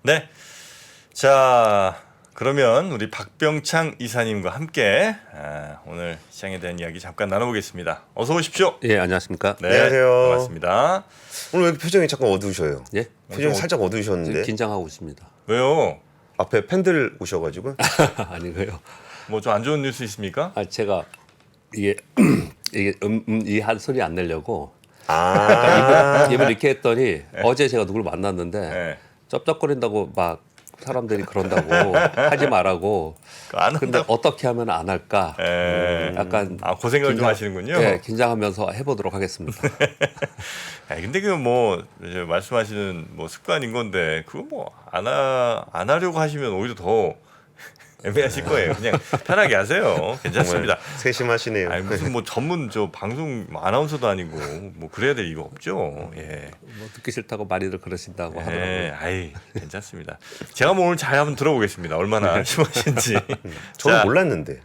네. 자, 그러면 우리 박병창 이사님과 함께 오늘 시장에 대한 이야기 잠깐 나눠보겠습니다. 어서 오십시오. 예, 안녕하십니까? 네, 안녕하세요. 반갑습니다. 오늘 왜 이렇게 표정이 잠깐 어두우셔요? 예, 표정이 살짝 어두우셨는데 긴장하고 있습니다. 왜요? 앞에 팬들 오셔가지고 아니고요. 뭐 좀 안 좋은 뉴스 있습니까? 제가 이게 이게 이 한 소리 안 내려고 입을 이렇게 했더니 어제 제가 누굴 만났는데 네. 쩝쩝거린다고 막 사람들이 그런다고 하지 말라고. 안 근데 한다고. 어떻게 하면 안 할까? 약간 그 생각을 좀 하시는군요. 네, 긴장하면서 해보도록 하겠습니다. 근데 그 뭐 말씀하시는 뭐 습관인 건데 그거 뭐 안 하려고 하시면 오히려 더 애매하실 거예요. 그냥 편하게 하세요. 괜찮습니다. 정말 세심하시네요. 아니 무슨 뭐 전문 방송 아나운서도 아니고 뭐 그래야 될 이유 없죠. 예. 뭐 듣기 싫다고 많이들 그러신다고 하더라고요. 예. 아이 괜찮습니다. 제가 뭐 오늘 잘 한번 들어보겠습니다. 얼마나 심하신지. 저는 자, 몰랐는데.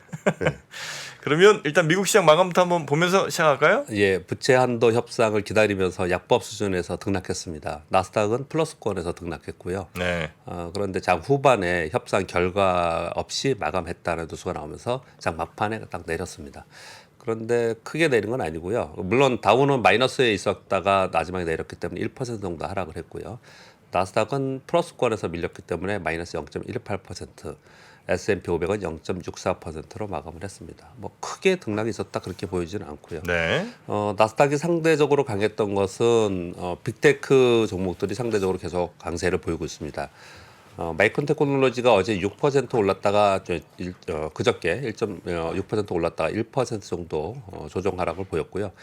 그러면 일단 미국 시장 마감부터 한번 보면서 시작할까요? 예, 부채 한도 협상을 기다리면서 약법 수준에서 등락했습니다. 나스닥은 플러스권에서 등락했고요. 네. 그런데 장 후반에 협상 결과 없이 마감했다는 뉴스가 나오면서 장 막판에 딱 내렸습니다. 그런데 크게 내린 건 아니고요. 물론 다우는 마이너스에 있었다가 마지막에 내렸기 때문에 1% 정도 하락을 했고요. 나스닥은 플러스권에서 밀렸기 때문에 마이너스 0.18%, S&P 500은 0.64%로 마감을 했습니다. 뭐 크게 등락이 있었다 그렇게 보이지는 않고요. 네. 나스닥이 상대적으로 강했던 것은 빅테크 종목들이 상대적으로 계속 강세를 보이고 있습니다. 마이크론 테크놀로지가 어제 6% 올랐다가 그저께 1.6% 올랐다가 1% 정도 조정 하락을 보였고요.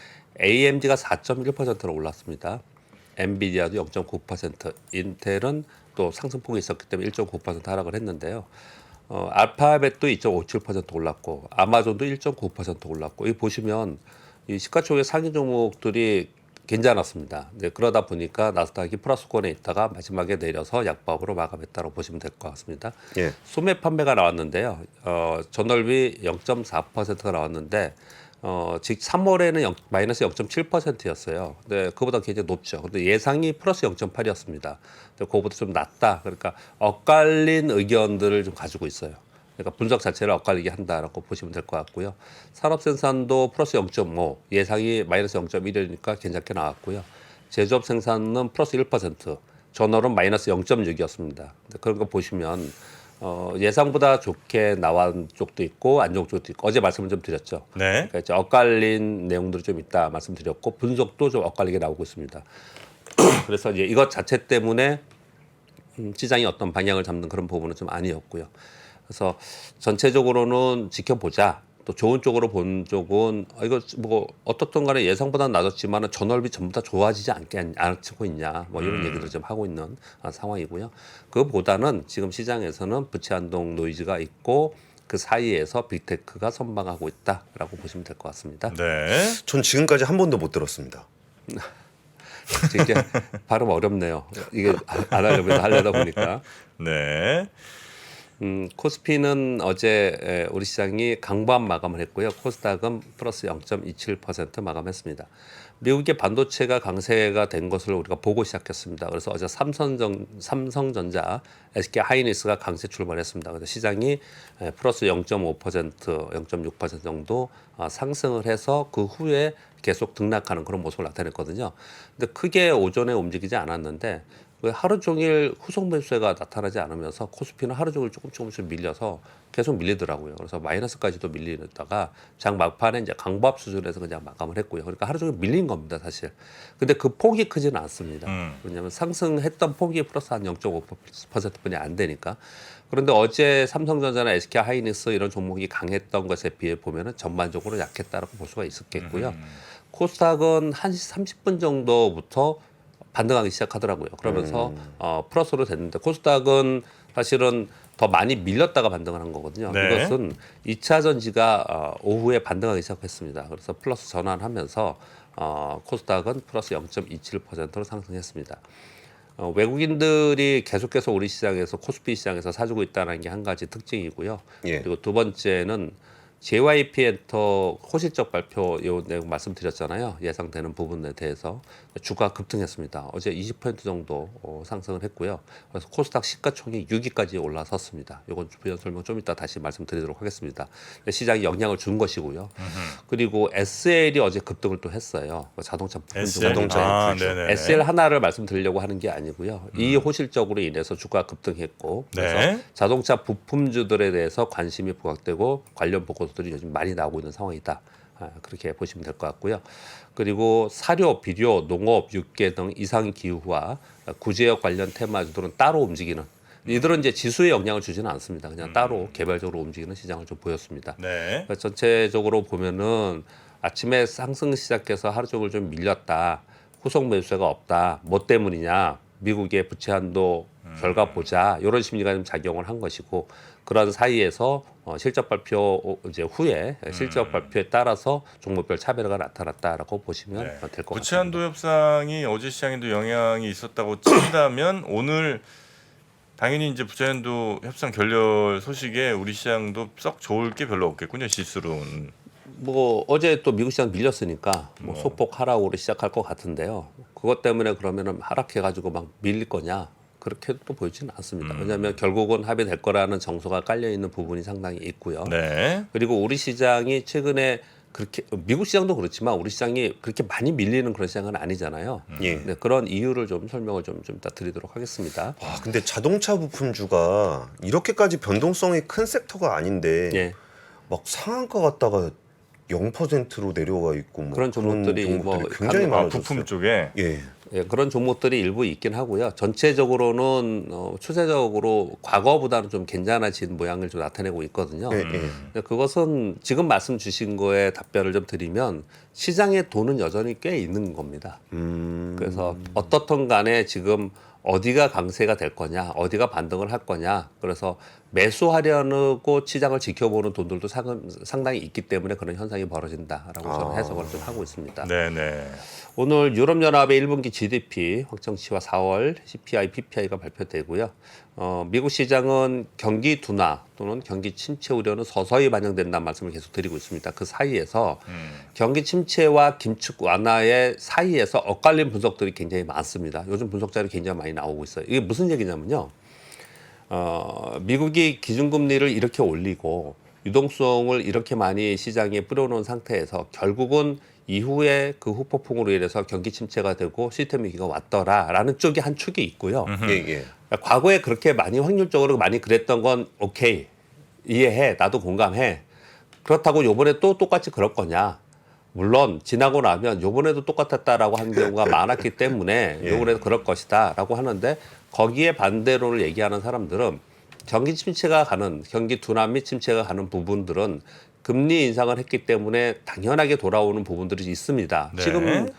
AMD가 4.1%로 올랐습니다. 엔비디아도 0.9%, 인텔은 또 상승폭이 있었기 때문에 1.9% 하락을 했는데요. 알파벳도 2.57% 올랐고 아마존도 1.9% 올랐고 이 보시면 이 시가총액 상위 종목들이 괜찮았습니다. 네, 그러다 보니까 나스닥이 플러스권에 있다가 마지막에 내려서 약밥으로 마감했다고 보시면 될 것 같습니다. 예. 소매 판매가 나왔는데요. 전월비 0.4%가 나왔는데 즉 3월에는 마이너스 0.7%였어요. 근데 그보다 굉장히 높죠. 근데 예상이 플러스 0.8이었습니다. 근데 그거보다 좀 낮다. 그러니까 엇갈린 의견들을 좀 가지고 있어요. 그러니까 분석 자체를 엇갈리게 한다라고 보시면 될 것 같고요. 산업 생산도 플러스 0.5, 예상이 마이너스 0.1이니까 괜찮게 나왔고요. 제조업 생산은 플러스 1%, 전월은 마이너스 0.6이었습니다. 그런 거 보시면 예상보다 좋게 나온 쪽도 있고 안 좋은 쪽도 있고 어제 말씀을 좀 드렸죠. 네. 그러니까 이제 엇갈린 내용들이 좀 있다 말씀드렸고 분석도 좀 엇갈리게 나오고 있습니다. 그래서 이제 이것 자체 때문에 시장이 어떤 방향을 잡는 그런 부분은 좀 아니었고요. 그래서 전체적으로는 지켜보자. 또 좋은 쪽으로 본 쪽은 이거 뭐 어떻든 간에 예상보다는 낮았지만은 전월비 전부 다 좋아지지 않고 있냐 뭐 이런 얘기를 좀 하고 있는 상황이고요. 그보다는 지금 시장에서는 부채 한동 노이즈가 있고 그 사이에서 빅테크가 선방하고 있다라고 보시면 될 것 같습니다. 네. 전 지금까지 한 번도 못 들었습니다. 이게 발음 어렵네요. 이게 안 하려다 보니까. 네. 코스피는 어제 우리 시장이 강보합 마감을 했고요. 코스닥은 플러스 0.27% 마감했습니다. 미국의 반도체가 강세가 된 것을 우리가 보고 시작했습니다. 그래서 어제 삼성전자, SK 하이닉스가 강세 출발했습니다. 그래서 시장이 플러스 0.5%, 0.6% 정도 상승을 해서 그 후에 계속 등락하는 그런 모습을 나타냈거든요. 근데 크게 오전에 움직이지 않았는데 하루 종일 후속 매수세가 나타나지 않으면서 코스피는 하루 종일 조금씩 밀려서 계속 밀리더라고요. 그래서 마이너스까지도 밀리다가 장 막판에 이제 강보합 수준에서 그냥 마감을 했고요. 그러니까 하루 종일 밀린 겁니다, 사실. 근데 그 폭이 크지는 않습니다. 왜냐하면 상승했던 폭이 플러스 한 0.5%뿐이 안 되니까. 그런데 어제 삼성전자나 SK 하이닉스 이런 종목이 강했던 것에 비해 보면은 전반적으로 약했다라고 볼 수가 있었겠고요. 코스닥은 1시 30분 정도부터 반등하기 시작하더라고요. 그러면서 플러스로 됐는데 코스닥은 사실은 더 많이 밀렸다가 반등을 한 거거든요. 네. 이것은 2차 전지가 오후에 반등하기 시작했습니다. 그래서 플러스 전환하면서 코스닥은 플러스 0.27%로 상승했습니다. 외국인들이 계속해서 우리 시장에서 코스피 시장에서 사주고 있다는 게 한 가지 특징이고요. 예. 그리고 두 번째는 JYP 엔터 호실적 발표 요 내용 말씀드렸잖아요. 예상되는 부분에 대해서 주가 급등했습니다. 어제 20% 정도 상승을 했고요. 그래서 코스닥 시가총액 6위까지 올라섰습니다. 이건 부연 설명 좀 이따 다시 말씀드리도록 하겠습니다. 시장이 영향을 준 것이고요. 그리고 SL이 어제 급등을 또 했어요. 자동차 부품 중 자동차 네네. SL 하나를 말씀드리려고 하는 게 아니고요. 이 호실적으로 인해서 주가 급등했고 그래서 네. 자동차 부품주들에 대해서 관심이 부각되고 관련 보고서들이 요즘 많이 나오고 있는 상황이다. 그렇게 보시면 될 것 같고요. 그리고 사료, 비료, 농업, 육계 등 이상 기후와 구제역 관련 테마주들은 따로 움직이는 이들은 이제 지수에 영향을 주지는 않습니다. 그냥 따로 개별적으로 움직이는 시장을 좀 보였습니다. 네. 그러니까 전체적으로 보면은 아침에 상승 시작해서 하루 종일 좀 밀렸다. 후속 매수세가 없다. 뭐 때문이냐? 미국의 부채 한도 결과 보자. 이런 심리가 좀 작용을 한 것이고 그런 사이에서 실적 발표 이제 후에 실적 발표에 따라서 종목별 차별화가 나타났다라고 보시면 네. 될 것 부채 같습니다. 한도 협상이 어제 시장에도 영향이 있었다고 친다면 오늘 당연히 이제 부채 한도 협상 결렬 소식에 우리 시장도 썩 좋을 게 별로 없겠군요. 지수로는. 뭐 어제 또 미국 시장 밀렸으니까 뭐 소폭 하락으로 시작할 것 같은데요. 그것 때문에 그러면은 하락해가지고 막 밀릴 거냐? 그렇게 또 보이지는 않습니다. 왜냐하면 결국은 합의될 거라는 정서가 깔려 있는 부분이 상당히 있고요. 네. 그리고 우리 시장이 최근에 그렇게 미국 시장도 그렇지만 우리 시장이 그렇게 많이 밀리는 그런 시장은 아니잖아요. 예. 네, 그런 이유를 좀 설명을 좀 이따 드리도록 하겠습니다. 와, 근데 자동차 부품주가 이렇게까지 변동성이 큰 섹터가 아닌데 예. 막 상한가 갔다가 0%로 내려와 있고 뭐 그런 종목들이 뭐 굉장히 많아졌어요. 부품 쪽에. 예. 예, 그런 종목들이 일부 있긴 하고요. 전체적으로는 추세적으로 과거보다는 좀 괜찮아진 모양을 좀 나타내고 있거든요. 예, 예. 근데 그것은 지금 말씀 주신 거에 답변을 좀 드리면 시장에 돈은 여전히 꽤 있는 겁니다. 그래서 어떻든 간에 지금 어디가 강세가 될 거냐, 어디가 반등을 할 거냐. 그래서 매수하려고 시장을 지켜보는 돈들도 상당히 있기 때문에 그런 현상이 벌어진다라고 저는 해석을 좀 하고 있습니다. 네네. 오늘 유럽연합의 1분기 GDP 확정치와 4월 CPI, PPI가 발표되고요. 미국 시장은 경기 둔화 또는 경기 침체 우려는 서서히 반영된다는 말씀을 계속 드리고 있습니다. 그 사이에서 경기 침체와 긴축 완화의 사이에서 엇갈린 분석들이 굉장히 많습니다. 요즘 분석 자료 굉장히 많이 나오고 있어요. 이게 무슨 얘기냐면요. 미국이 기준금리를 이렇게 올리고 유동성을 이렇게 많이 시장에 뿌려놓은 상태에서 결국은 이후에 그 후폭풍으로 인해서 경기 침체가 되고 시스템 위기가 왔더라라는 쪽이 한 축이 있고요. 예, 예. 과거에 그렇게 많이 확률적으로 많이 그랬던 건 오케이 이해해 나도 공감해. 그렇다고 요번에 또 똑같이 그럴 거냐? 물론 지나고 나면 요번에도 똑같았다라고 하는 경우가 많았기 때문에 요번에도 그럴 것이다라고 하는데 거기에 반대론을 얘기하는 사람들은 경기 침체가 가는 경기 둔화 및 침체가 가는 부분들은 금리 인상을 했기 때문에 당연하게 돌아오는 부분들이 있습니다. 네. 지금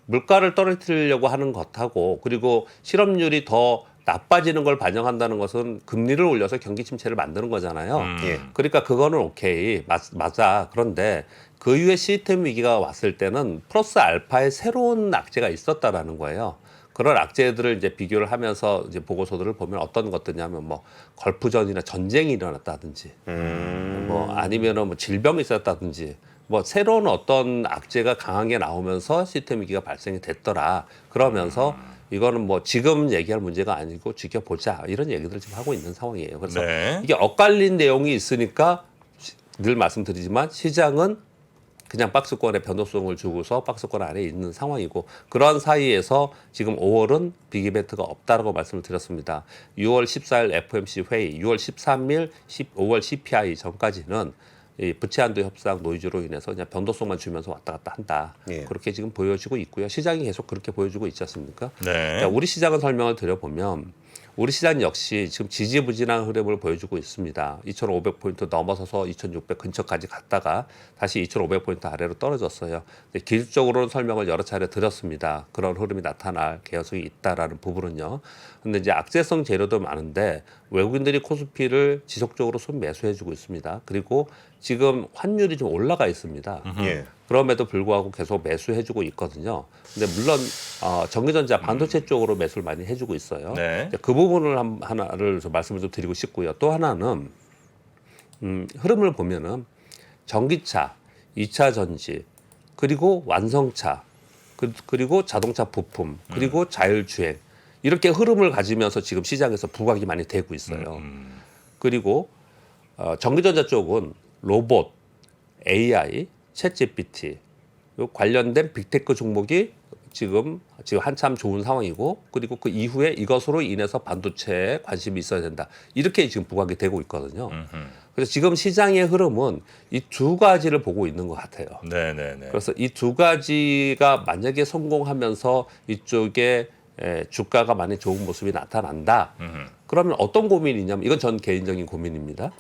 물가를 떨어뜨리려고 하는 것하고 그리고 실업률이 더 나빠지는 걸 반영한다는 것은 금리를 올려서 경기 침체를 만드는 거잖아요. 예. 그러니까 그거는 오케이 맞아. 그런데 그 이후에 시스템 위기가 왔을 때는 플러스 알파의 새로운 악재가 있었다라는 거예요. 그런 악재들을 이제 비교를 하면서 이제 보고서들을 보면 어떤 것들이냐면 뭐 걸프전이나 전쟁이 일어났다든지 뭐 아니면은 뭐 질병이 있었다든지 뭐 새로운 어떤 악재가 강하게 나오면서 시스템 위기가 발생이 됐더라. 그러면서 이거는 뭐 지금 얘기할 문제가 아니고 지켜보자 이런 얘기들을 지금 하고 있는 상황이에요. 그래서 네. 이게 엇갈린 내용이 있으니까 늘 말씀드리지만 시장은 그냥 박스권에 변동성을 주고서 박스권 아래에 있는 상황이고 그러한 사이에서 지금 5월은 빅이벤트가 없다라고 말씀을 드렸습니다. 6월 14일 FOMC 회의, 6월 13일 5월 CPI 전까지는 이 부채 한도 협상 노이즈로 인해서 그냥 변동성만 주면서 왔다 갔다 한다. 예. 그렇게 지금 보여지고 있고요. 시장이 계속 그렇게 보여주고 있지 않습니까? 네. 자, 우리 시장은 설명을 드려보면 우리 시장 역시 지금 지지부진한 흐름을 보여주고 있습니다. 2,500포인트 넘어서서 2,600 근처까지 갔다가 다시 2,500포인트 아래로 떨어졌어요. 근데 기술적으로는 설명을 여러 차례 드렸습니다. 그런 흐름이 나타날 개연성이 있다라는 부분은요. 근데 이제 악재성 재료도 많은데 외국인들이 코스피를 지속적으로 순매수해주고 있습니다. 그리고 지금 환율이 좀 올라가 있습니다. 예. 그럼에도 불구하고 계속 매수해주고 있거든요. 근데 물론 전기전자 반도체 쪽으로 매수를 많이 해주고 있어요. 네. 그 부분을 하나를 좀 말씀을 좀 드리고 싶고요. 또 하나는 흐름을 보면은 전기차, 2차 전지, 그리고 완성차, 그리고 자동차 부품, 그리고 자율주행 이렇게 흐름을 가지면서 지금 시장에서 부각이 많이 되고 있어요. 그리고 전기전자 쪽은 로봇, AI, 챗GPT 요 관련된 빅테크 종목이 지금 한참 좋은 상황이고 그리고 그 이후에 이것으로 인해서 반도체에 관심이 있어야 된다. 이렇게 지금 부각이 되고 있거든요. 그래서 지금 시장의 흐름은 이 두 가지를 보고 있는 것 같아요. 네네네. 그래서 이 두 가지가 만약에 성공하면서 이쪽에 주가가 많이 좋은 모습이 나타난다. 그러면 어떤 고민이냐면 이건 전 개인적인 고민입니다.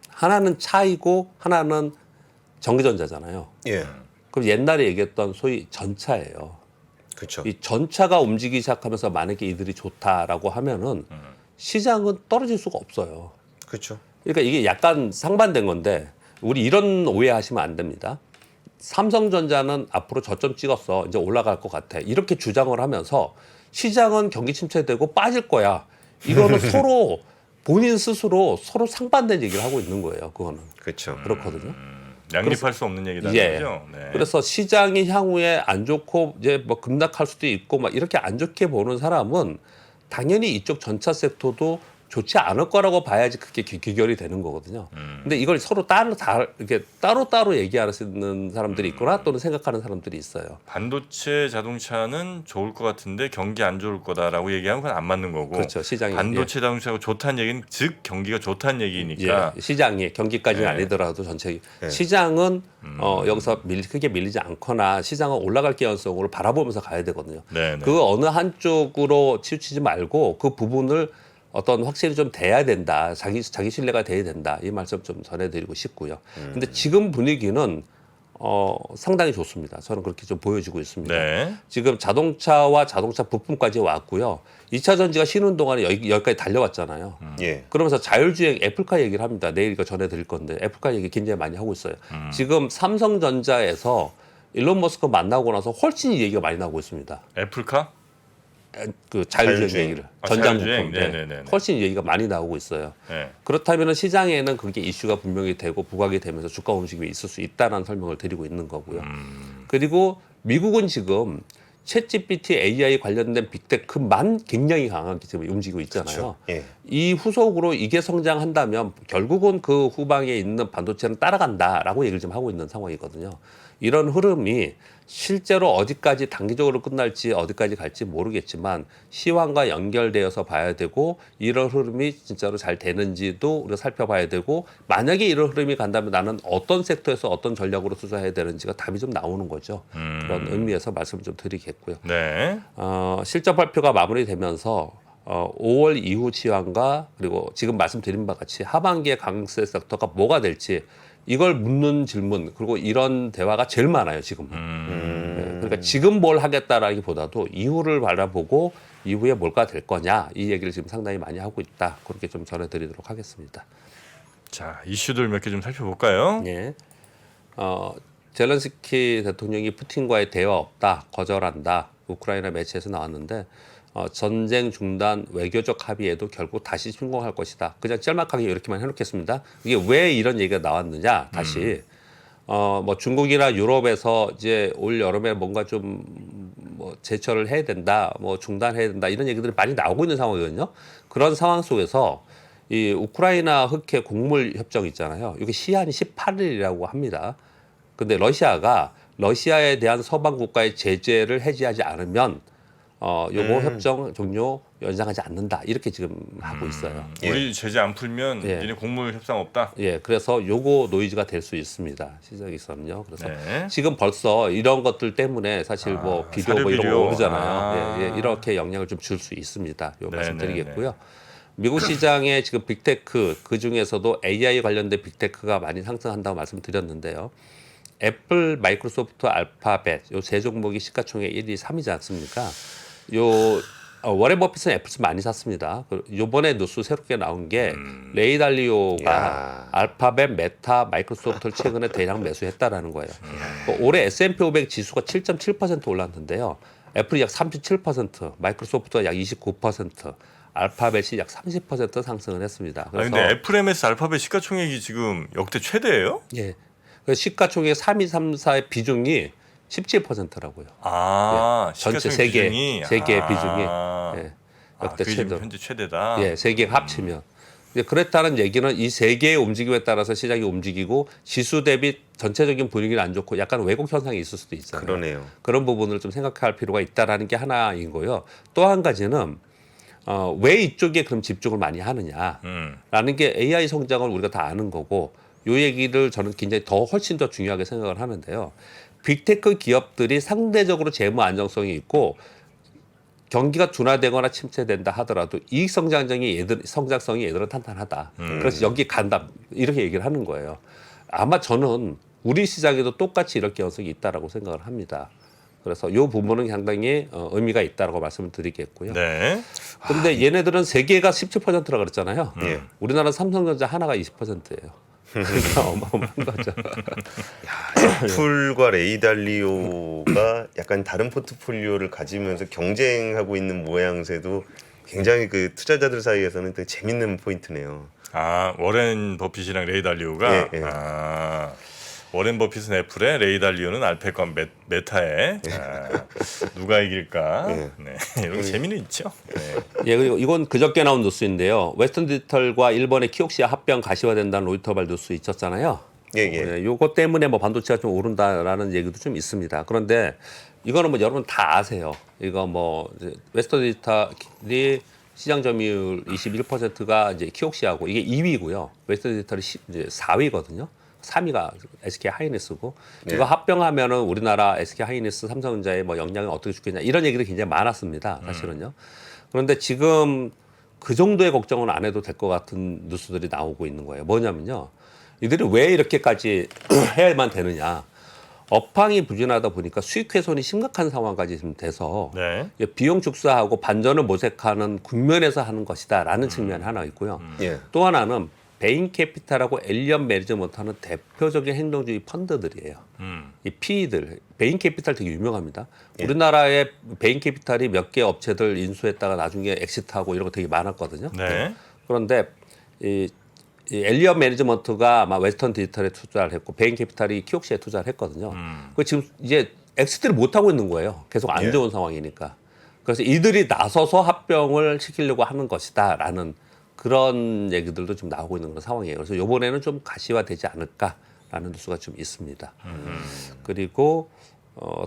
하나는 차이고 하나는 전기전자잖아요. 예, 그럼 옛날에 얘기했던 소위 전차예요. 그렇죠. 이 전차가 움직이기 시작하면서 만약에 이들이 좋다라고 하면은 시장은 떨어질 수가 없어요. 그렇죠. 그러니까 이게 약간 상반된 건데 우리 이런 오해하시면 안 됩니다. 삼성전자는 앞으로 저점 찍었어. 이제 올라갈 것 같아. 이렇게 주장을 하면서 시장은 경기 침체되고 빠질 거야. 이거는 서로 본인 스스로 서로 상반된 얘기를 하고 있는 거예요. 그거는. 그렇죠. 그렇거든요. 양립할 수 없는 얘기다는 예. 거죠. 네. 그래서 시장이 향후에 안 좋고 이제 뭐 급락할 수도 있고 막 이렇게 안 좋게 보는 사람은 당연히 이쪽 전차 섹터도 좋지 않을 거라고 봐야지 그게 귀결이 되는 거거든요. 근데 이걸 서로 이렇게 따로 얘기하는 사람들이 있거나 또는 생각하는 사람들이 있어요. 반도체 자동차는 좋을 것 같은데 경기 안 좋을 거다라고 얘기하면 그건 안 맞는 거고. 그렇죠. 시장이 반도체 자동차가 좋다는 얘기는 즉 경기가 좋다는 얘기니까. 시장이 경기까지는 예. 아니더라도 전체 예. 시장은 여기서 크게 밀리지 않거나 시장은 올라갈 가능성을 바라보면서 가야 되거든요. 네네. 그 어느 한쪽으로 치우치지 말고 그 부분을 어떤 확실히 좀 돼야 된다. 자기 신뢰가 돼야 된다. 이 말씀 좀 전해드리고 싶고요. 근데 지금 분위기는 상당히 좋습니다. 저는 그렇게 좀 보여지고 있습니다. 네. 지금 자동차와 자동차 부품까지 왔고요. 2차 전지가 쉬는 동안에 여기까지 달려왔잖아요. 예, 그러면서 자율주행 애플카 얘기를 합니다. 내일 이거 전해드릴 건데 애플카 얘기 굉장히 많이 하고 있어요. 지금 삼성전자에서 일론 머스크 만나고 나서 훨씬 이 얘기가 많이 나오고 있습니다. 애플카? 그 자율주행 자율주행. 얘기를 아, 전장 자율주행? 부품 네네네네. 훨씬 얘기가 많이 나오고 있어요. 네. 그렇다면 시장에는 그게 이슈가 분명히 되고 부각이 되면서 주가 움직임이 있을 수 있다는 설명을 드리고 있는 거고요. 그리고 미국은 지금 챗GPT AI 관련된 빅테크만 굉장히 강하게 지금 움직이고 있잖아요. 그렇죠. 예, 이 후속으로 이게 성장한다면 결국은 그 후방에 있는 반도체는 따라간다라고 얘기를 좀 하고 있는 상황이거든요. 이런 흐름이 실제로 어디까지 단기적으로 끝날지 어디까지 갈지 모르겠지만 시황과 연결되어서 봐야 되고 이런 흐름이 진짜로 잘 되는지도 우리가 살펴봐야 되고 만약에 이런 흐름이 간다면 나는 어떤 섹터에서 어떤 전략으로 투자해야 되는지가 답이 좀 나오는 거죠. 그런 의미에서 말씀을 좀 드리겠고요. 네. 실적 발표가 마무리되면서 5월 이후 시황과 그리고 지금 말씀드린 바 같이 하반기의 강세 섹터가 뭐가 될지 이걸 묻는 질문 그리고 이런 대화가 제일 많아요 지금. 그러니까 지금 뭘 하겠다라기보다도 이후를 바라보고 이후에 뭘가 될 거냐 이 얘기를 지금 상당히 많이 하고 있다. 그렇게 좀 전해드리도록 하겠습니다. 자, 이슈들 몇 개 좀 살펴볼까요? 예. 젤렌스키 대통령이 푸틴과의 대화 없다, 거절한다. 우크라이나 매체에서 나왔는데 전쟁 중단 외교적 합의에도 결국 다시 침공할 것이다. 그냥 짤막하게 이렇게만 해놓겠습니다. 이게 왜 이런 얘기가 나왔느냐? 다시 뭐 중국이나 유럽에서 이제 올 여름에 뭔가 좀 뭐 제철을 해야 된다, 뭐 중단해야 된다 이런 얘기들이 많이 나오고 있는 상황이거든요. 그런 상황 속에서 이 우크라이나 흑해 곡물 협정 있잖아요. 이게 시한이 18일이라고 합니다. 근데 러시아에 대한 서방 국가의 제재를 해지하지 않으면 요거 협정 종료 연장하지 않는다. 이렇게 지금 하고 있어요. 우리 제재 안 풀면 예. 니네 곡물 협상 없다. 예, 그래서 요거 노이즈가 될 수 있습니다. 시장에서는요. 그래서 네. 지금 벌써 이런 것들 때문에 사실 뭐 비료 뭐 이런 사료비료. 거 오르잖아요. 아. 예, 이렇게 영향을 좀 줄 수 있습니다. 요 네, 말씀드리겠고요. 미국 시장의 지금 빅테크 그 중에서도 AI 관련된 빅테크가 많이 상승한다고 말씀드렸는데요. 애플, 마이크로소프트, 알파벳 요 세 종목이 시가총액 1위, 3위지 않습니까? 워렌 버핏은 애플 많이 샀습니다. 요번에 뉴스 새롭게 나온 게 레이 달리오가 야. 알파벳, 메타, 마이크로소프트를 최근에 대량 매수했다라는 거예요. 올해 S&P 500 지수가 7.7% 올랐는데요. 애플이 약 37%, 마이크로소프트가 약 29%, 알파벳이 약 30% 상승을 했습니다. 아 그래서 근데 애플 MS 알파벳 시가총액이 지금 역대 최대예요? 예. 그 시가총액 3, 2, 3, 4의 비중이 17%라고요. 아 예. 전체 시가총액 세계 비중이 세계의 비중이 예. 역대 그게 최대. 지금 현재 최대다. 예, 세 개가 합치면. 이제 그랬다는 얘기는 이 세 개의 움직임에 따라서 시장이 움직이고 지수 대비 전체적인 분위기는 안 좋고 약간 왜곡 현상이 있을 수도 있잖아요. 그러네요. 그런 부분을 좀 생각할 필요가 있다라는 게 하나인 거고요. 또 한 가지는 왜 이쪽에 그럼 집중을 많이 하느냐라는 게 AI 성장을 우리가 다 아는 거고 요 얘기를 저는 굉장히 더 훨씬 더 중요하게 생각을 하는데요. 빅테크 기업들이 상대적으로 재무 안정성이 있고 경기가 둔화되거나 침체된다 하더라도 이익 성장성이 얘들은 탄탄하다. 그래서 여기 간다 이렇게 얘기를 하는 거예요. 아마 저는 우리 시장에도 똑같이 이럴 가능성이 있다라고 생각을 합니다. 그래서 이 부분은 상당히 의미가 있다라고 말씀을 드리겠고요. 네. 근데 얘네들은 세 개가 17%라고 그랬잖아요. 예. 우리나라 삼성전자 하나가 20%예요. 그러니까 어마어마한 거죠. 애플과 레이달리오가 약간 다른 포트폴리오를 가지면서 경쟁하고 있는 모양새도 굉장히 그 투자자들 사이에서는 되게 재밌는 포인트네요. 아 워렌 버핏이랑 레이 달리오가 예, 예. 아 워렌 버핏은 애플에 레이 달리오는 알파과 메타에 누가 이길까? 예. 네. 이런 거 재미는 있죠. 네. 예, 그리고 이건 그저께 나온 뉴스인데요. 웨스턴 디지털과 일본의 키옥시아 합병 가시화된다는 로이터발 뉴스 있었잖아요. 예, 예. 예, 요거 때문에 뭐 반도체가 좀 오른다라는 얘기도 좀 있습니다. 그런데 이거는 뭐 여러분 다 아세요. 이거 뭐 이제 웨스턴 디지털이 시장 점유율 21%가 이제 키옥시아고 이게 2위고요. 웨스턴 디지털이 이제 4위거든요. 3위가 SK 하이닉스고 네. 이거 합병하면은 우리나라 SK 하이닉스, 삼성전자의 뭐 영향을 어떻게 주겠냐 이런 얘기도 굉장히 많았습니다. 사실은요. 그런데 지금 그 정도의 걱정은 안 해도 될 것 같은 뉴스들이 나오고 있는 거예요. 뭐냐면요. 이들이 왜 이렇게까지 해야만 되느냐. 업황이 부진하다 보니까 수익 훼손이 심각한 상황까지 지금 돼서 네. 비용 축소하고 반전을 모색하는 국면에서 하는 것이다라는 측면이 하나 있고요. 예. 또 하나는 베인 캐피탈하고 엘리언 매니지먼트하는 대표적인 행동주의 펀드들이에요. 이 PE들, 베인 캐피탈 되게 유명합니다. 예. 우리나라의 베인 캐피탈이 몇 개 업체들 인수했다가 나중에 엑시트하고 이런 거 되게 많았거든요. 네. 그런데 이 엘리언 매니지먼트가 아마 웨스턴 디지털에 투자를 했고 베인 캐피탈이 키옥시아에 투자를 했거든요. 그 지금 이제 엑시트를 못 하고 있는 거예요. 계속 안 예. 좋은 상황이니까. 그래서 이들이 나서서 합병을 시키려고 하는 것이다라는 그런 얘기들도 좀 나오고 있는 그런 상황이에요. 그래서 이번에는 좀 가시화되지 않을까라는 뉴스가 좀 있습니다. 그리고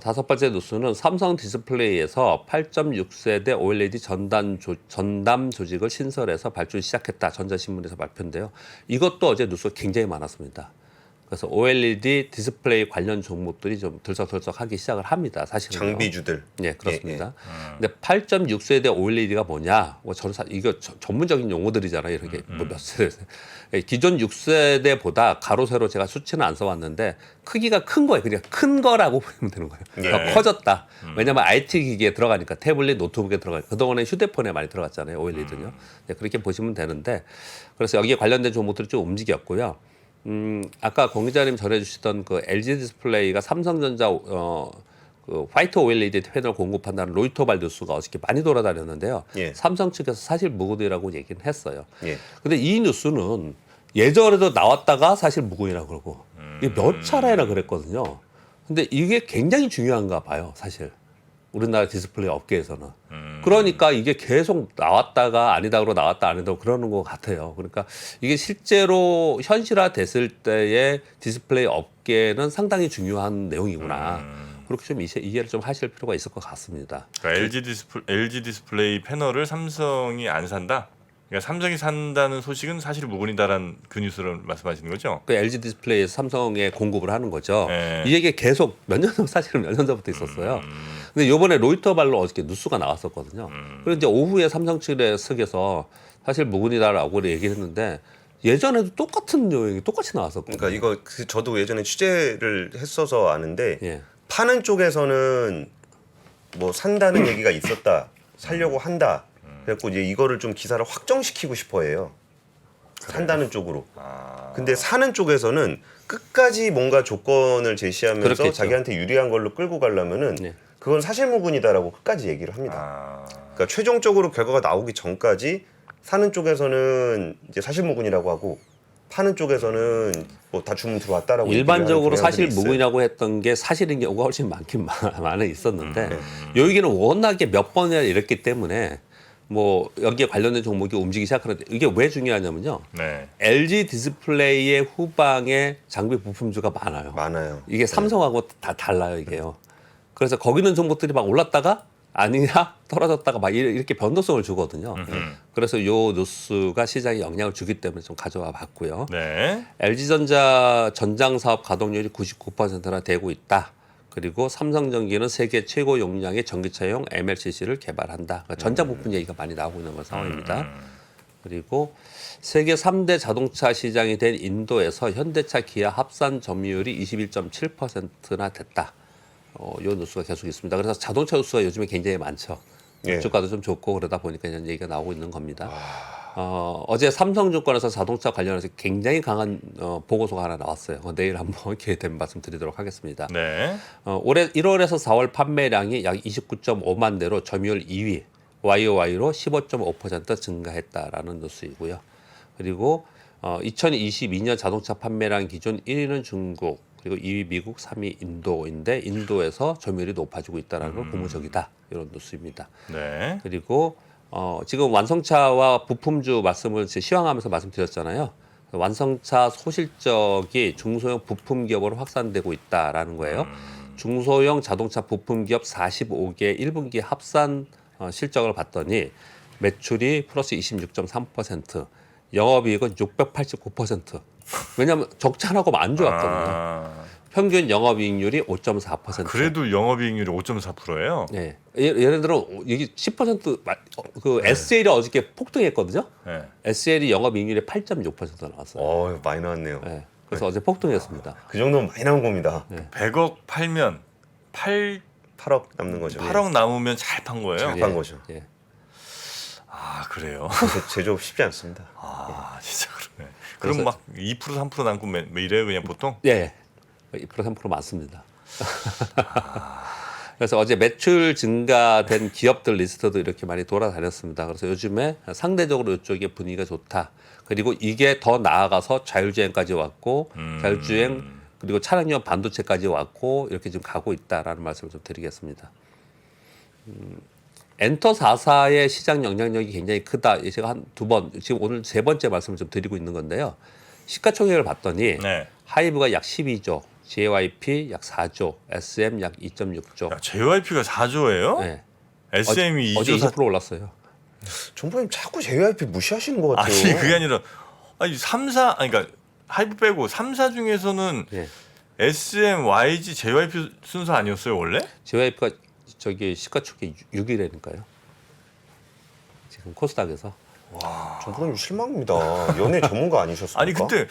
다섯 번째 뉴스는 삼성 디스플레이에서 8.6세대 OLED 전담 조직을 신설해서 발주 시작했다. 전자신문에서 발표인데요. 이것도 어제 뉴스가 굉장히 많았습니다. 그래서 OLED 디스플레이 관련 종목들이 좀 들썩들썩하기 시작을 합니다. 사실은 장비주들. 네, 그렇습니다. 근데 8.6세대 OLED가 뭐냐? 뭐 저는 이거 전문적인 용어들이잖아요. 이렇게 뭐 몇 세대. 기존 6세대보다 가로 세로 제가 수치는 안 써왔는데 크기가 큰 거예요. 그냥 큰 거라고 보면 되는 거예요. 네. 더 커졌다. 왜냐하면 IT 기기에 들어가니까 태블릿, 노트북에 들어가니까 그동안에 휴대폰에 많이 들어갔잖아요. OLED는요. 네, 그렇게 보시면 되는데 그래서 여기에 관련된 종목들이 좀 움직였고요. 아까 공 기자님 전해주시던 그 LG 디스플레이가 삼성전자 그 화이트 OLED 패널 공급한다는 로이터발 뉴스가 어저께 많이 돌아다녔는데요. 예. 삼성 측에서 사실 무근이라고 얘기는 했어요. 예. 근데 이 뉴스는 예전에도 나왔다가 사실 무근이라고 그러고 이게 몇 차례나 그랬거든요. 근데 이게 굉장히 중요한가 봐요, 사실. 우리나라 디스플레이 업계에서는. 그러니까 이게 계속 나왔다가 아니다 그러고 나왔다 아니다 그러는 것 같아요. 그러니까 이게 실제로 현실화 됐을 때의 디스플레이 업계는 상당히 중요한 내용이구나. 그렇게 좀 이해를 좀 하실 필요가 있을 것 같습니다. 그러니까 LG 디스플레이 패널을 삼성이 안 산다. 그러니까 삼성이 산다는 소식은 사실 무근이다라는 그 뉴스를 말씀하시는 거죠? 그 LG 디스플레이에서 삼성에 공급을 하는 거죠. 네. 이 얘기 계속 사실은 몇 년 전부터 있었어요. 근데 이번에 로이터발로 어저께 뉴스가 나왔었거든요. 그리고 이제 오후에 삼성 측에서 사실 무근이다라고 얘기를 했는데 예전에도 똑같은 내용이 똑같이 나왔었거든요. 그러니까 이거 저도 예전에 취재를 했어서 아는데 예. 파는 쪽에서는 뭐 산다는 얘기가 있었다. 살려고 한다. 그래갖고 이제 이거를 좀 기사를 확정시키고 싶어해요. 산다는 쪽으로. 근데 사는 쪽에서는 끝까지 뭔가 조건을 제시하면서 그렇겠죠. 자기한테 유리한 걸로 끌고 가려면은 네. 그건 사실무근이다라고 끝까지 얘기를 합니다. 아. 그러니까 최종적으로 결과가 나오기 전까지 사는 쪽에서는 이제 사실무근이라고 하고 파는 쪽에서는 뭐 다 주문 들어왔다라고 일반적으로 얘기를 하는 경향들이 사실무근이라고 했던 게 사실인 경우가 훨씬 많은 있었는데 요 얘기는 워낙에 몇 번이나 이랬기 때문에 뭐 여기에 관련된 종목이 움직이기 시작하는데 이게 왜 중요하냐면요. 네. LG 디스플레이의 후방에 장비 부품주가 많아요. 많아요. 이게 삼성하고 다 달라요, 이게요. 그래서 거기 있는 종목들이 막 올랐다가 아니냐 떨어졌다가 막 이렇게 변동성을 주거든요. 그래서 요 뉴스가 시장에 영향을 주기 때문에 좀 가져와 봤고요. 네. LG전자 전장 사업 가동률이 99%나 되고 있다. 그리고 삼성전기는 세계 최고 용량의 전기차용 MLCC를 개발한다. 그러니까 전자 부품 얘기가 많이 나오고 있는 그런 상황입니다. 그리고 세계 3대 자동차 시장이 된 인도에서 현대차, 기아 합산 점유율이 21.7%나 됐다. 요 뉴스가 계속 있습니다. 그래서 자동차 뉴스가 요즘에 굉장히 많죠. 예. 주가도 좀 좋고 그러다 보니까 이런 얘기가 나오고 있는 겁니다. 어제 삼성증권에서 자동차 관련해서 굉장히 강한 보고서가 하나 나왔어요. 내일 한번 기회 되면 말씀드리도록 하겠습니다. 네. 올해 1월에서 4월 판매량이 약 29.5만 대로 점유율 2위, YOY로 15.5% 증가했다라는 뉴스이고요. 그리고 2022년 자동차 판매량 기준 1위는 중국, 그리고 2위 미국, 3위 인도인데 인도에서 점유율이 높아지고 있다는 건 고무적이다. 이런 뉴스입니다. 네. 그리고 지금 완성차와 부품주 말씀을 시황하면서 말씀드렸잖아요. 완성차 소실적이 중소형 부품 기업으로 확산되고 있다라는 거예요. 중소형 자동차 부품 기업 45개 1분기 합산 실적을 봤더니 매출이 플러스 26.3%, 영업이익은 689%. 왜냐하면 적자라고 안 좋았거든요. 평균 영업이익률이 5.4%. 그래도 영업이익률이 5.4%예요. 네. 예를 들어 이게 10% 그 SL이 어저께 폭등했거든요. 네. SL이 영업이익률이 8.6% 나왔어요. 많이 나왔네요. 네. 그래서 어제 폭등했습니다. 그 정도면 많이 나온 겁니다. 100억 팔면 8억 남는 거죠. 8억 남으면 잘 판 거예요. 잘 판 거죠. 예. 아, 그래요. 제조업 쉽지 않습니다. 아, 진짜 그러네. 그래서- 그럼 막 2% 3% 남고 뭐 이래요, 그냥 보통? 예. 2% 3% 많습니다. 그래서 어제 매출 증가된 기업들 리스트도 이렇게 많이 돌아다녔습니다. 그래서 요즘에 상대적으로 이쪽에 분위기가 좋다. 그리고 이게 더 나아가서 자율주행까지 왔고 자율주행 그리고 차량용 반도체까지 왔고 이렇게 지금 가고 있다라는 말씀을 좀 드리겠습니다. 엔터 4사의 시장 영향력이 굉장히 크다. 제가 한 두 번, 지금 오늘 세 번째 말씀을 좀 드리고 있는 건데요. 시가총액을 봤더니 네. 하이브가 약 12조, JYP 약 4조, SM 약 2.6조. 야, JYP가 4조예요? 네. SM이 어제 2조 20% 올랐어요. 정부님 자꾸 JYP 무시하시는 것 같아요. 아니, 그게 아니라 아니 3사 아니 그러니까 하이브 빼고 3사 중에서는 예. SM, YG, JYP 순서 아니었어요, 원래? JYP가 저기 시가총액 6위라니까요. 지금 코스닥에서. 정부님 실망입니다. 연예 전문가 아니셨습니까? 아니 근데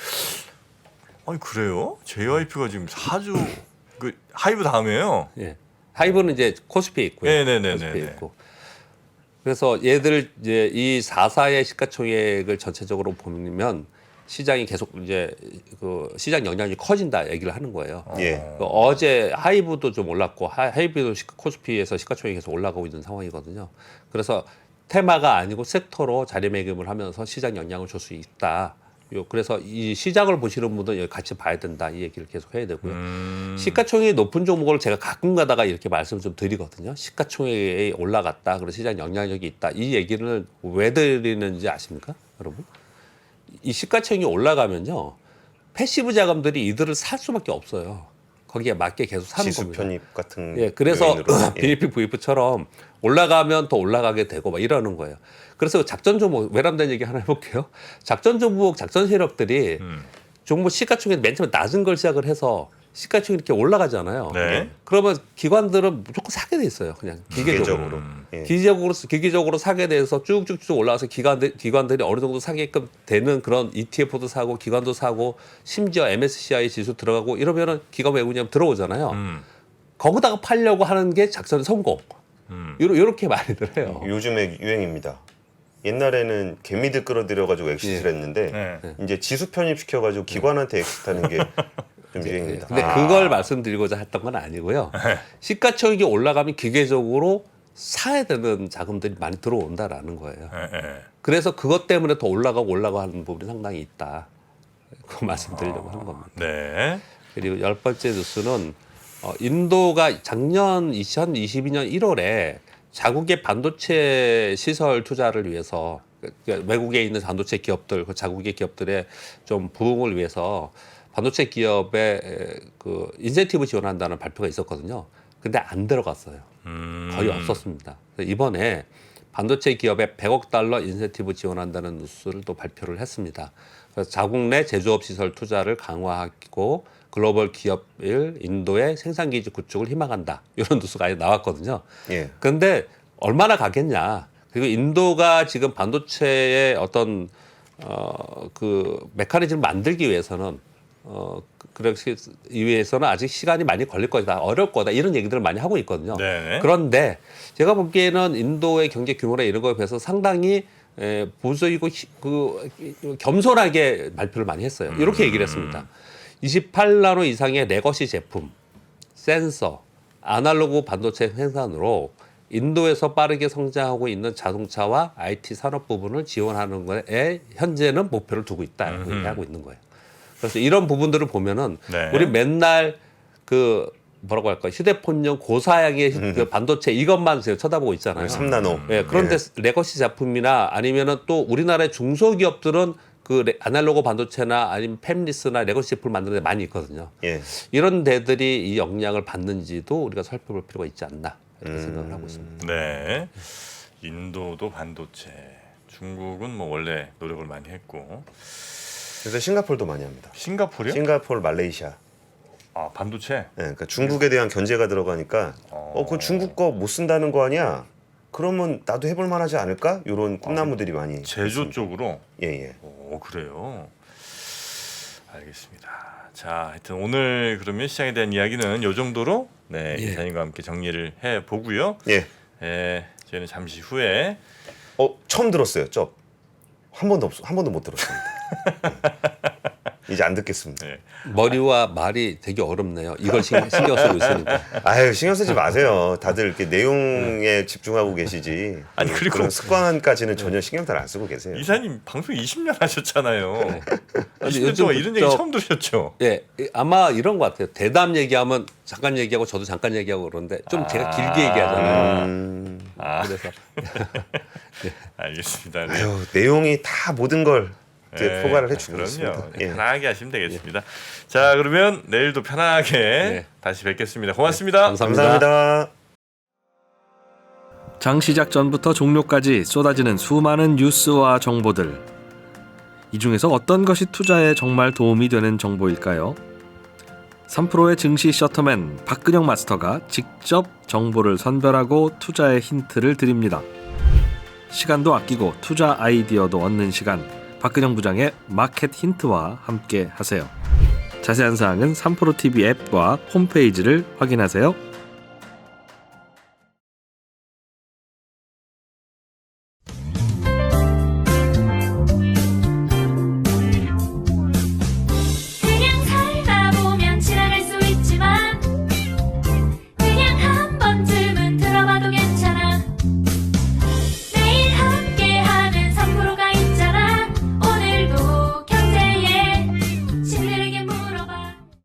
아니 그래요? JYP가 지금 4조 그 하이브 다음에요. 예. 하이브는 이제 코스피에 있고요. 네네네네네. 코스피에 있고. 그래서 얘들 이제 이 4사의 시가총액을 전체적으로 보면 시장이 계속 이제 그 시장 영향이 커진다 얘기를 하는 거예요. 예. 그 어제 하이브도 좀 올랐고 하이브도 코스피에서 시가총액이 계속 올라가고 있는 상황이거든요. 그래서 테마가 아니고 섹터로 자리매김을 하면서 시장 영향을 줄 수 있다. 그래서 이 시장을 보시는 분들 여기 같이 봐야 된다. 이 얘기를 계속 해야 되고요. 시가총액이 높은 종목을 제가 가끔 가다가 이렇게 말씀을 좀 드리거든요. 시가총액이 올라갔다. 그래서 시장 영향력이 있다. 이 얘기를 왜 드리는지 아십니까, 여러분? 이 시가총액이 올라가면요, 패시브 자금들이 이들을 살 수밖에 없어요. 거기에 맞게 계속 사는 지수 겁니다. 편입 같은. 예, 그래서 요인으로. 예. BNP VF처럼 올라가면 더 올라가게 되고 막 이러는 거예요. 그래서 작전 종목 외람된 얘기 하나 해볼게요. 작전 종목, 작전 세력들이 종목 시가총액 맨 처음에 낮은 걸 시작을 해서 시가총액이 이렇게 올라가잖아요. 네. 그러면 기관들은 무조건 사게 돼 있어요. 그냥 기계적으로. 예. 기계적으로 사게 돼서 쭉쭉쭉 올라가서 기관들이 어느 정도 사게끔 되는 그런 ETF도 사고 기관도 사고 심지어 MSCI 지수 들어가고 이러면은 기관 외국인 들어오잖아요. 거기다가 팔려고 하는 게 작전 성공. 요렇게 많이들 해요. 요즘에 유행입니다. 옛날에는 개미들 끌어들여가지고 엑시트를 했는데 네. 이제 지수 편입시켜가지고 기관한테 엑시트하는 게 좀 유행입니다. 근데 그걸 말씀드리고자 했던 건 아니고요. 시가총액이 올라가면 기계적으로 사야 되는 자금들이 많이 들어온다라는 거예요. 예. 그래서 그것 때문에 더 올라가고 하는 부분이 상당히 있다. 그 말씀드리려고 하는 겁니다. 네. 그리고 10번째 뉴스는 인도가 작년 2022년 1월에 자국의 반도체 시설 투자를 위해서 외국에 있는 반도체 기업들, 그 자국의 기업들의 좀 부흥을 위해서 반도체 기업에 그 인센티브 지원한다는 발표가 있었거든요. 근데 안 들어갔어요. 거의 없었습니다. 그래서 이번에 반도체 기업에 100억 달러 인센티브 지원한다는 뉴스를 또 발표를 했습니다. 그래서 자국 내 제조업 시설 투자를 강화하고 글로벌 기업을 인도의 생산기지 구축을 희망한다. 이런 뉴스가 아예 나왔거든요. 예. 그런데 얼마나 가겠냐. 그리고 인도가 지금 반도체의 어떤 그 메커니즘을 만들기 위해서는 그렇기 위해서는 아직 시간이 많이 걸릴 거다, 어려울 거다 이런 얘기들을 많이 하고 있거든요. 네네. 그런데 제가 보기에는 인도의 경제 규모나 이런 거에 비해서 상당히 보수이고 그 겸손하게 발표를 많이 했어요. 이렇게 얘기를 했습니다. 28나노 이상의 레거시 제품, 센서, 아날로그 반도체 생산으로 인도에서 빠르게 성장하고 있는 자동차와 IT 산업 부분을 지원하는 거에 현재는 목표를 두고 있다고 얘기하고 있는 거예요. 그래서 이런 부분들을 보면은 네. 우리 맨날 그 뭐라고 할까 휴대폰용 고사양의 그 반도체 이것만 쳐다보고 있잖아요. 3나노. 예, 그런데 레거시 제품이나 아니면은 또 우리나라의 중소기업들은 그 아날로그 반도체나 아니면 팹리스나 레거시 제품을 만드는 데 많이 있거든요. 예. 이런 데들이 이 역량을 받는지도 우리가 살펴볼 필요가 있지 않나 이렇게 생각을 하고 있습니다. 네. 인도도 반도체, 중국은 뭐 원래 노력을 많이 했고, 그래서 싱가포르도 많이 합니다. 싱가포르요? 싱가포르, 말레이시아. 아 반도체. 예, 그러니까 중국에 대한 견제가 들어가니까 그 중국 거 못 쓴다는 거 아니야? 그러면 나도 해볼 만하지 않을까? 이런 꿈나무들이 많이 제조 있습니다. 쪽으로. 예. 오 그래요. 알겠습니다. 자, 하여튼 오늘 그러면 시장에 대한 이야기는 요 정도로 네 예. 이사님과 함께 정리를 해 보고요. 예. 예, 저희는 잠시 후에 처음 들었어요. 한 번도 못 들었습니다. 이제 안 듣겠습니다. 네. 머리와 말이 되게 어렵네요. 이걸 신경 쓰고 있으니까. 아유 신경 쓰지 마세요. 다들 이렇게 내용에 집중하고 계시지. 아니, 그리고- 그런 습관까지는 전혀 신경들 안 쓰고 계세요. 이사님 방송 20년 하셨잖아요. 근데 20년 동안 이런 얘기 저- 처음 들으셨죠? 예, 아마 이런 것 같아요. 대담 얘기하면 잠깐 얘기하고 저도 잠깐 얘기하고 그러는데 좀 제가 길게 얘기하잖아요. 그래서 알겠습니다. 네. 아유 내용이 다 모든 걸 이제 네, 포괄을 해주고 그럼요. 있습니다. 예. 편하게 하시면 되겠습니다. 자, 그러면 내일도 편하게 네. 다시 뵙겠습니다. 고맙습니다. 감사합니다. 감사합니다. 장 시작 전부터 종료까지 쏟아지는 수많은 뉴스와 정보들. 이 중에서 어떤 것이 투자에 정말 도움이 되는 정보일까요? 3프로의 증시 셔터맨 박근영 마스터가 직접 정보를 선별하고 투자의 힌트를 드립니다. 시간도 아끼고 투자 아이디어도 얻는 시간. 박근영 부장의 마켓 힌트와 함께 하세요. 자세한 사항은 3프로 TV 앱과 홈페이지를 확인하세요.